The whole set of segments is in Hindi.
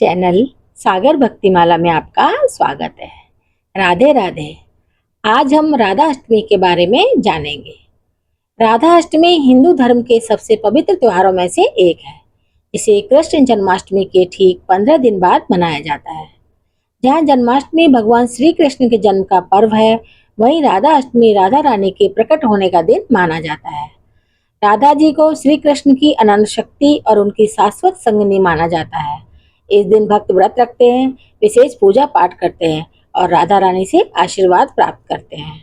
चैनल सागर भक्तिमाला में आपका स्वागत है। राधे राधे। आज हम राधा अष्टमी के बारे में जानेंगे। राधा अष्टमी हिंदू धर्म के सबसे पवित्र त्योहारों में से एक है। इसे कृष्ण जन्माष्टमी के ठीक 15 दिन बाद मनाया जाता है। जहाँ जन्माष्टमी भगवान श्री कृष्ण के जन्म का पर्व है, वहीं राधा अष्टमी राधा रानी के प्रकट होने का दिन माना जाता है। राधा जी को श्री कृष्ण की अनंत शक्ति और उनकी शाश्वत संगिनी माना जाता है। इस दिन भक्त व्रत रखते हैं, विशेष पूजा पाठ करते हैं और राधा रानी से आशीर्वाद प्राप्त करते हैं।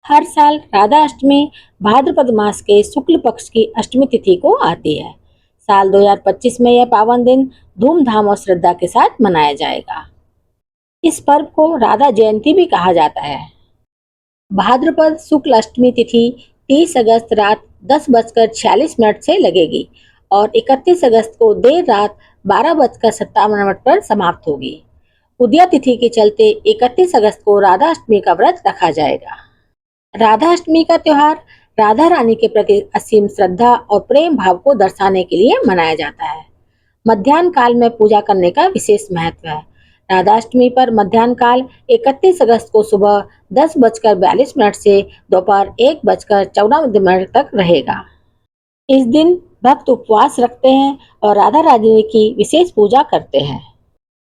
हर साल राधा अष्टमी भाद्रपद मास के शुक्ल पक्ष की अष्टमी तिथि को आती है। साल 2025 में यह पावन दिन धूमधाम और श्रद्धा के साथ मनाया जाएगा। इस पर्व को राधा जयंती भी कहा जाता है। भाद्रपद शुक्ल अष्टमी तिथि 30 अगस्त रात 10:46 से लगेगी और 31 अगस्त को देर रात 12:57 पर समाप्त होगी। उदया तिथि के चलते 31 अगस्त को राधा अष्टमी का व्रत रखा जाएगा। राधा अष्टमी का त्योहार राधा रानी के प्रति असीम श्रद्धा और प्रेम भाव को दर्शाने के लिए मनाया जाता है। मध्याह्न काल में पूजा करने का विशेष महत्व है। राधा अष्टमी पर मध्याह्न काल 31 अगस्त को सुबह 10:42 से दोपहर 1:14 तक रहेगा। इस दिन भक्त उपवास रखते हैं और राधा रानी की विशेष पूजा करते हैं।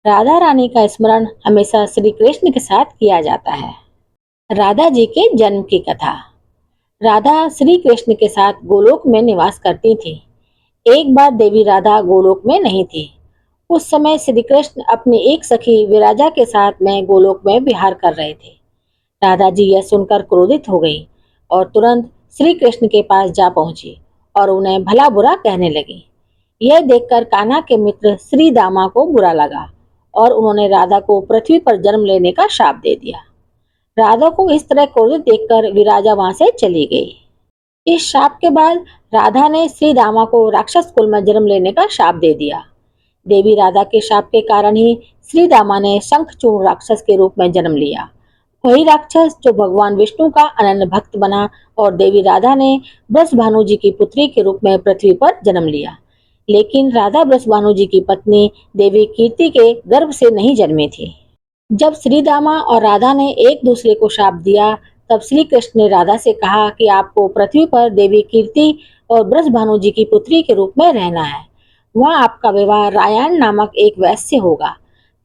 राधा रानी का स्मरण हमेशा श्री कृष्ण के साथ किया जाता है। राधा जी के जन्म की कथा। राधा श्री कृष्ण के साथ गोलोक में निवास करती थी। एक बार देवी राधा गोलोक में नहीं थी। उस समय श्री कृष्ण अपनी एक सखी विराजा के साथ में गोलोक में विहार कर रहे थे। राधा जी यह सुनकर क्रोधित हो गई और तुरंत श्री कृष्ण के पास जा पहुंची और उन्हें भला बुरा कहने लगी। यह देखकर कान्हा के मित्र श्री दामा को बुरा लगा और उन्होंने राधा को पृथ्वी पर जन्म लेने का शाप दे दिया। राधा को इस तरह क्रोधित देखकर विराजा वहां से चली गई। इस शाप के बाद राधा ने श्री दामा को राक्षस कुल में जन्म लेने का शाप दे दिया। देवी राधा के शाप के कारण ही श्री दामा ने शंखचूर्ण राक्षस के रूप में जन्म लिया। वही राक्षस जो भगवान विष्णु का अनन्य भक्त बना और देवी राधा ने वृषभानु जी की पुत्री के रूप में पृथ्वी पर जन्म लिया। लेकिन राधा वृषभानु जी की पत्नी देवी कीर्ति के गर्भ से नहीं जन्मी थी। जब श्री दामा और राधा ने एक दूसरे को शाप दिया, तब श्री कृष्ण ने राधा से कहा कि आपको पृथ्वी पर देवी कीर्ति और वृषभानु जी की पुत्री के रूप में रहना है। वहाँ आपका विवाह रायण नामक एक वैश्य से होगा।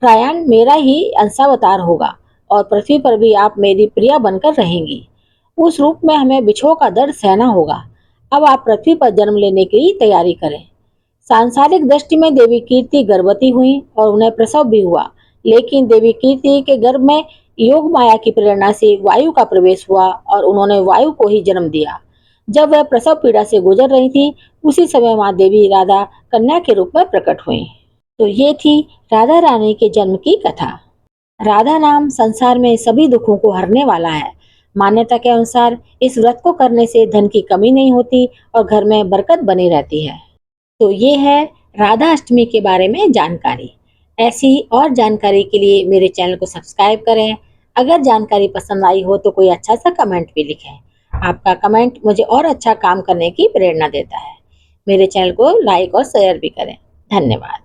रायण मेरा ही अंशावतार होगा और पृथ्वी पर भी आप मेरी प्रिया बनकर रहेंगी। उस रूप में हमें बिछोह का दर्द सहना होगा। अब आप पृथ्वी पर जन्म लेने की तैयारी करें। सांसारिक दृष्टि में देवी कीर्ति गर्भवती हुई और उन्हें प्रसव भी हुआ, लेकिन देवी कीर्ति के गर्भ में योग माया की प्रेरणा से वायु का प्रवेश हुआ और उन्होंने वायु को ही जन्म दिया। जब वह प्रसव पीड़ा से गुजर रही थी, उसी समय माँ देवी राधा कन्या के रूप में प्रकट हुई। तो ये थी राधा रानी के जन्म की कथा। राधा नाम संसार में सभी दुखों को हरने वाला है। मान्यता के अनुसार इस व्रत को करने से धन की कमी नहीं होती और घर में बरकत बनी रहती है। तो ये है राधा अष्टमी के बारे में जानकारी। ऐसी और जानकारी के लिए मेरे चैनल को सब्सक्राइब करें। अगर जानकारी पसंद आई हो तो कोई अच्छा सा कमेंट भी लिखें। आपका कमेंट मुझे और अच्छा काम करने की प्रेरणा देता है। मेरे चैनल को लाइक और शेयर भी करें। धन्यवाद।